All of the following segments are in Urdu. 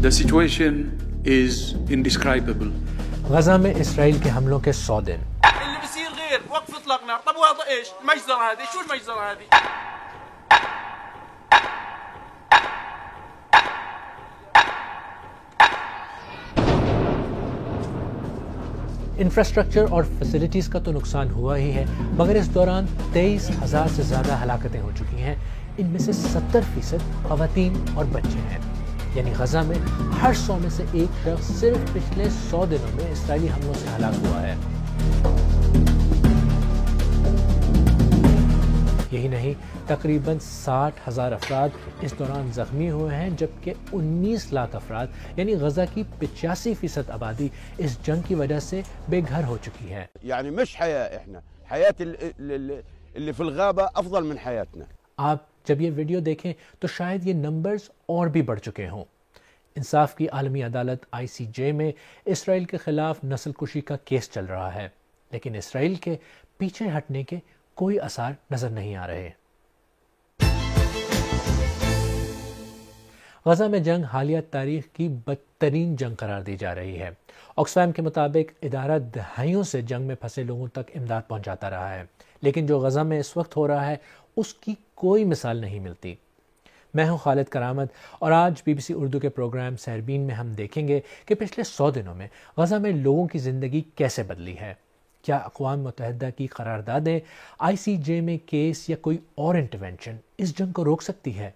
The situation is indescribable. Gaza میں اسرائیل کے حملوں کے 100 دن. اللي بيصير غير وقف اطلاق نار. طب وهذا ايش؟ المجزرة هذه، شو المجزرة هذه؟ انفراسٹرکچر اور فیسلٹیز کا تو نقصان ہوا ہی ہے، مگر اس دوران 23,000 سے زیادہ ہلاکتیں ہو چکی ہیں. ان میں سے 70% خواتین اور بچے ہیں. یعنی غزہ میں ہر 100 میں سے ایک شخص صرف پچھلے 100 دنوں میں اسرائیلی حملوں سے ہلاک ہوا ہے. یہی نہیں، تقریباً 60,000 افراد اس دوران زخمی ہوئے ہیں، جبکہ 19 لاکھ افراد یعنی غزہ کی 85% آبادی اس جنگ کی وجہ سے بے گھر ہو چکی ہے. يعني مش حياة، احنا حياة اللي في الغابة افضل من حياتنا. آپ جب یہ ویڈیو دیکھیں تو شاید یہ نمبرز اور بھی بڑھ چکے ہوں. انصاف کی عالمی عدالت ICJ میں اسرائیل کے خلاف نسل کشی کا کیس چل رہا ہے، لیکن اسرائیل کے پیچھے ہٹنے کے کوئی آثار نظر نہیں آ رہے. غزہ میں جنگ حالیہ تاریخ کی بدترین جنگ قرار دی جا رہی ہے. آکسفیم کے مطابق ادارہ دہائیوں سے جنگ میں پھنسے لوگوں تک امداد پہنچاتا رہا ہے، لیکن جو غزہ میں اس وقت ہو رہا ہے اس کی کوئی مثال نہیں ملتی. میں ہوں خالد کرامت اور آج BBC اردو کے پروگرام سحربین میں ہم دیکھیں گے کہ پچھلے 100 دنوں میں غزہ میں لوگوں کی زندگی کیسے بدلی ہے. کیا اقوام متحدہ کی قراردادیں، ICJ میں کیس یا کوئی اور انٹرونشن اس جنگ کو روک سکتی ہے؟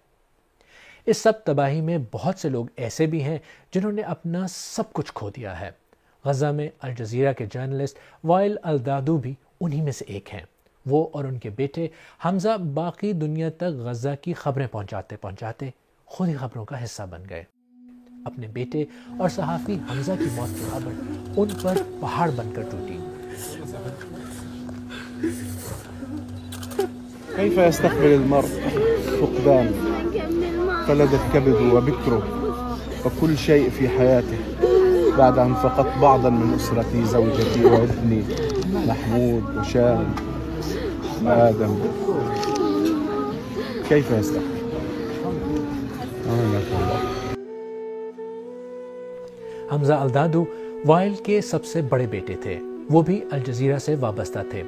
اس سب تباہی میں بہت سے لوگ ایسے بھی ہیں جنہوں نے اپنا سب کچھ کھو دیا ہے. غزہ میں الجزیرہ کے جرنلسٹ وائل الدادو بھی انہی میں سے ایک ہیں. وہ اور ان کے بیٹے حمزہ باقی دنیا تک غزہ کی خبریں پہنچاتے پہنچاتے خود ہی خبروں کا حصہ بن گئے. اپنے بیٹے اور صحافی حمزہ کی موت کی خبر ان پر پہاڑ بن کر ٹوٹی. كيف يستقبل المرء فقدان فلذة كبده وبكره وكل شيء في حياته بعد أن فقدت بعضا من أسرتي، زوجتي وابني محمود وشام وآدم؟ كيف يستقبل؟ حمزہ الدادو وائل کے سب سے بڑے بیٹے تھے. وہ بھی الجزیرہ سے وابستہ تھے.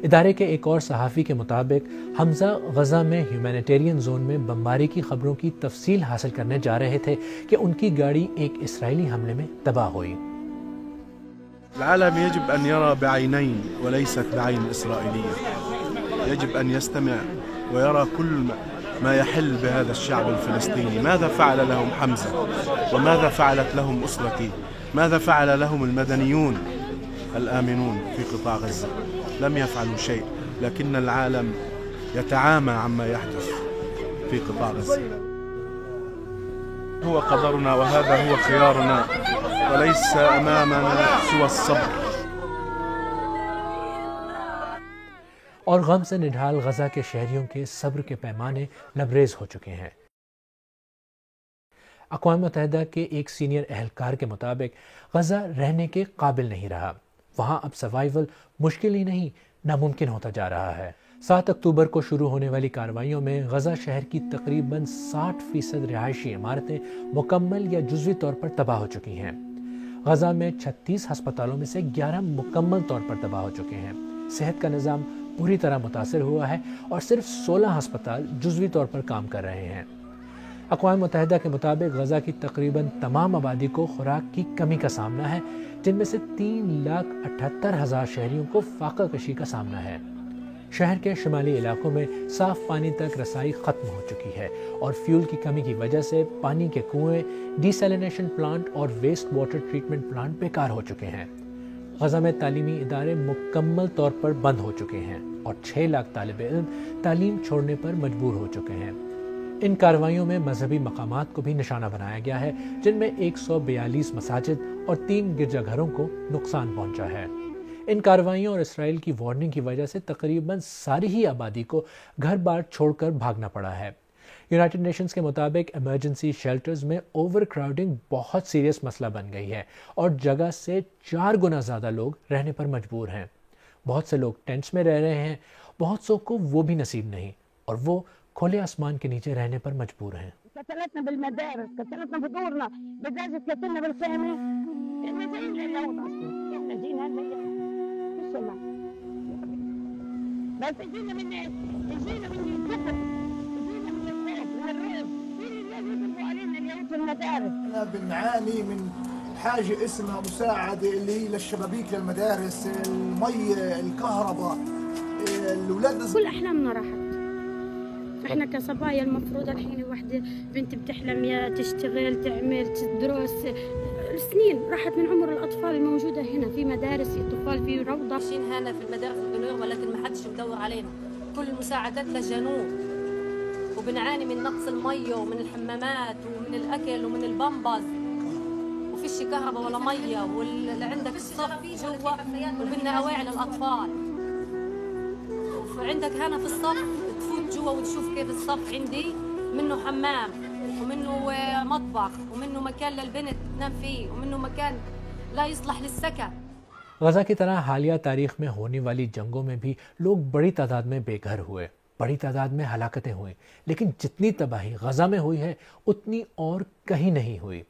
ادارے کے ایک اور صحافی کے مطابق حمزہ غزہ میں ہیومینیٹیرین زون میں بمباری کی خبروں کی تفصیل حاصل کرنے جا رہے تھے کہ ان کی گاڑی ایک اسرائیلی حملے میں تباہ ہوئی. العالم يجب أن يرى بعينين وليست بعين إسرائيلية. يجب أن يستمع ويرى كل ما يحل بهذا الشعب الفلسطيني. ماذا فعل لهم حمزة وماذا فعلت لهم أسرتي؟ ماذا فعل لهم المدنيون الآمنون في قطاع غزة؟ لم يفعلوا شيء، لكن العالم يتعامى عما يحدث في قطاع غزة. هو قدرنا وهذا هو خيارنا وليس أمامنا سوى الصبر. اور غم سے نڈھال غزہ کے شہریوں کے صبر کے پیمانے لبریز ہو چکے ہیں. اقوام متحدہ کے ایک سینئر اہلکار کے مطابق غزہ رہنے کے قابل نہیں رہا. وہاں اب سروائیول مشکل ہی نہیں ناممکن ہوتا جا رہا ہے. 7 اکتوبر کو شروع ہونے والی کارروائیوں میں غزہ شہر کی تقریباً 60% رہائشی عمارتیں مکمل یا جزوی طور پر تباہ ہو چکی ہیں. غزہ میں 36 ہسپتالوں میں سے 11 مکمل طور پر تباہ ہو چکے ہیں. صحت کا نظام پوری طرح متاثر ہوا ہے اور صرف 16 ہسپتال جزوی طور پر کام کر رہے ہیں. اقوام متحدہ کے مطابق غزہ کی تقریباً تمام آبادی کو خوراک کی کمی کا سامنا ہے، جن میں سے 3,78,000 شہریوں کو فاقہ کشی کا سامنا ہے. شہر کے شمالی علاقوں میں صاف پانی تک رسائی ختم ہو چکی ہے اور فیول کی کمی کی وجہ سے پانی کے کنویں، ڈیسیلینیشن پلانٹ اور ویسٹ واٹر ٹریٹمنٹ پلانٹ بیکار ہو چکے ہیں. غزہ میں تعلیمی ادارے مکمل طور پر بند ہو چکے ہیں اور 6 لاکھ طالب علم تعلیم چھوڑنے پر مجبور ہو چکے ہیں. ان کارروائیوں میں مذہبی مقامات کو بھی نشانہ بنایا گیا ہے، جن میں 142 مساجد اور 3 گرجا گھروں کو نقصان پہنچا ہے. ان کارروائیوں اور اسرائیل کی وارننگ کی وجہ سے تقریباً ساری ہی آبادی کو گھر بار چھوڑ کر بھاگنا پڑا ہے. یونائٹڈ نیشنز کے مطابق ایمرجنسی شیلٹرز میں اوور کراؤڈنگ بہت سیریس مسئلہ بن گئی ہے اور جگہ سے 4 گنا زیادہ لوگ رہنے پر مجبور ہیں. بہت سے لوگ ٹینٹس میں رہ رہے ہیں، بہت سو کو وہ بھی نصیب نہیں اور وہ کھلے آسمان کے نیچے رہنے پر مجبور ہیں. قتلتنا بالمدارس، قتلتنا بدورنا، بدرجة قتلنا بالخيمة. احنا جايين لليوم اصلا، احنا جينا لليوم مش الله، بس جينا من ايش؟ جينا من الكفر، جينا من الخوف، من الرعب. مين اللي يقفوا علينا اليوم في المدارس؟ احنا بنعاني من حاجة اسمها مساعدة اللي هي للشبابيك للمدارس، المي، الكهرباء، الأولاد كل أحلامنا راحت. احنا كصبايا المفروض الحين وحدة بنت بتحلم يا تشتغل تعمل تدرس، سنين راحت من عمر الأطفال الموجودة هنا في مدارس الأطفال في روضة. عايشين هنا في المدارس البنور ولكن ما حدش مدور علينا، كل المساعدات للجنوب، وبنعاني من نقص المية ومن الحمامات ومن الأكل ومن البامباز، وفيش كهرباء ولا مية، واللي عندك الصف جوا وبدنا أواعي للأطفال، وعندك هنا في الصف تفوت جوا وتشوف كيف الصف عندي منه حمام ومنه مطبخ ومنه مكان للبنت تنام فيه ومنه مكان لا يصلح للسكن. غزہ کی طرح حالیہ تاریخ میں ہونے والی جنگوں میں بھی لوگ بڑی تعداد میں بے گھر ہوئے، بڑی تعداد میں ہلاکتیں ہوئیں، لیکن جتنی تباہی غزہ میں ہوئی ہے اتنی اور کہیں نہیں ہوئی۔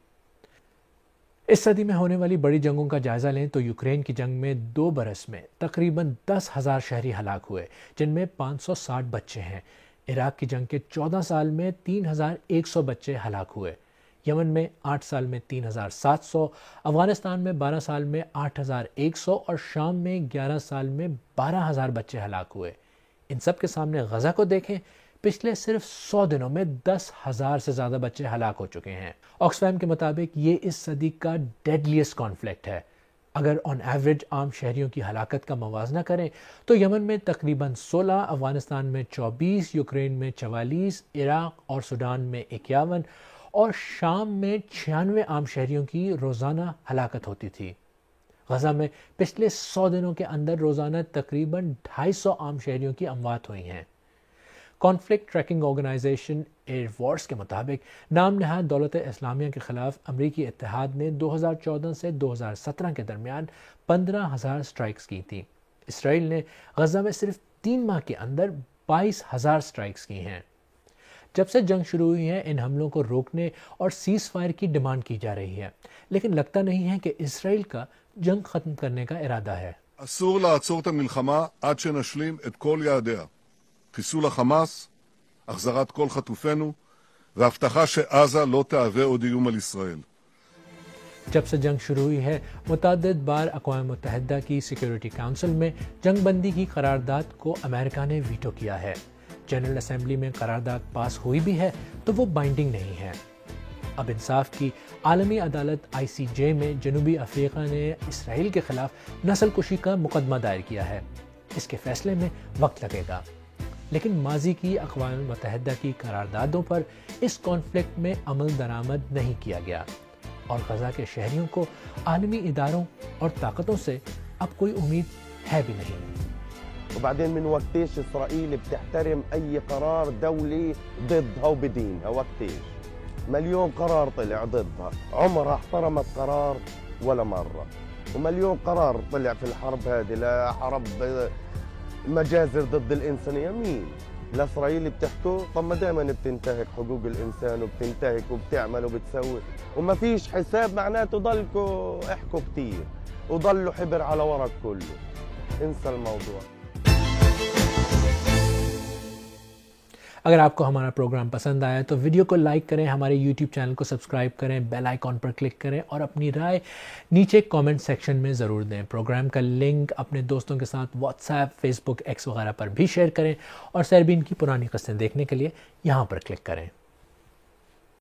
اس صدی میں ہونے والی بڑی جنگوں کا جائزہ لیں تو یوکرین کی جنگ میں 2 برس میں تقریباً 10,000 شہری ہلاک ہوئے، جن میں 560 بچے ہیں۔ عراق کی جنگ کے 14 سال میں 3,100 بچے ہلاک ہوئے، یمن میں 8 سال میں 3,700، افغانستان میں 12 سال میں 8,100 اور شام میں 11 سال میں 12,000 بچے ہلاک ہوئے۔ ان سب کے سامنے غزہ کو دیکھیں، پچھلے صرف 100 دنوں میں 10,000 سے زیادہ بچے ہلاک ہو چکے ہیں۔ آکسفیم کے مطابق یہ اس صدی کا ڈیڈلیسٹ کانفلکٹ ہے۔ اگر آن ایوریج عام شہریوں کی ہلاکت کا موازنہ کریں تو یمن میں تقریباً 16، افغانستان میں 24، یوکرین میں 44، عراق اور سوڈان میں 51 اور شام میں 96 عام شہریوں کی روزانہ ہلاکت ہوتی تھی۔ غزہ میں پچھلے 100 دنوں کے اندر روزانہ تقریباً 250 عام شہریوں کی اموات ہوئی ہیں۔ کانفلکٹ ٹریکنگ آرگنائزیشن ایئر وارس کے مطابق نام نہاد دولت اسلامیہ کے خلاف امریکی اتحاد نے 2014 سے 2017 کے درمیان 15,000 سٹرائکس کی تھیں۔ اسرائیل نے غزہ میں صرف 3 ماہ کے اندر 22,000 سٹرائکس کی ہیں۔ جب سے جنگ شروع ہوئی ہے ان حملوں کو روکنے اور سیز فائر کی ڈیمانڈ کی جا رہی ہے، لیکن لگتا نہیں ہے کہ اسرائیل کا جنگ ختم کرنے کا ارادہ ہے۔ אסור לעצור את המלחמה עד שנשלים את כל יעדיה. חיסול החמאס, החזרת כל חטופינו, והבטחה שעזה לא תהווה עוד איום על ישראל. جب سے جنگ شروع ہوئی ہے متعدد بار اقوام متحدہ کی سیکیورٹی کونسل میں جنگ بندی کی قرارداد کو امریکہ نے ویٹو کیا ہے۔ جنرل اسمبلی میں قرارداد پاس ہوئی بھی ہے تو وہ بائنڈنگ نہیں ہے۔ اب انصاف کی عالمی عدالت ICJ میں جنوبی افریقہ نے اسرائیل کے خلاف نسل کشی کا مقدمہ دائر کیا ہے۔ اس کے فیصلے میں وقت لگے گا، لیکن ماضی کی اقوام متحدہ کی قراردادوں پر اس کانفلکٹ میں عمل درآمد نہیں کیا گیا، اور غزہ کے شہریوں کو عالمی اداروں اور طاقتوں سے اب کوئی امید ہے بھی نہیں۔ وبعدين من وقتيش إسرائيل بتحترم أي قرار دولي ضدها وبدينها؟ وقتيش مليون قرار طلع ضدها، عمرها احترمت قرار ولا مرة، ومليون قرار طلع في الحرب هذه، لا حرب مجازر ضد الإنسانية. مين؟ الإسرائيلي بتحكوا؟ طب ما دائما بتنتهك حقوق الإنسان وبتنتهك وبتعمل وبتسوي وما فيش حساب، معناته ضلكوا احكوا كتير وضلوا حبر على ورق كله. انسى الموضوع. اگر آپ کو ہمارا پروگرام پسند آیا تو ویڈیو کو لائک کریں، ہمارے یوٹیوب چینل کو سبسکرائب کریں، بیل آئیکن پر کلک کریں اور اپنی رائے نیچے کامنٹ سیکشن میں ضرور دیں۔ پروگرام کا لنک اپنے دوستوں کے ساتھ واٹس ایپ، فیس بک، ایکس وغیرہ پر بھی شیئر کریں، اور سیربین کی پرانی قسطیں دیکھنے کے لیے یہاں پر کلک کریں۔